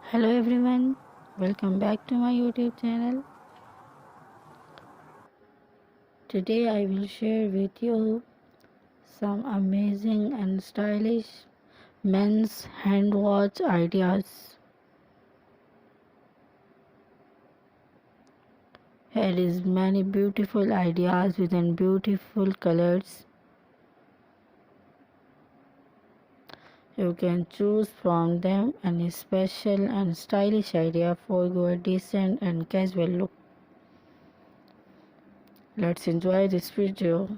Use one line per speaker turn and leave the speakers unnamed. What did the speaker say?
Hello everyone, welcome back to my YouTube channel. Today I will share with you some amazing and stylish men's hand watch ideas. Here is many beautiful ideas within beautiful colors. You can choose from them any special and stylish idea for your decent and casual look. Let's enjoy this video.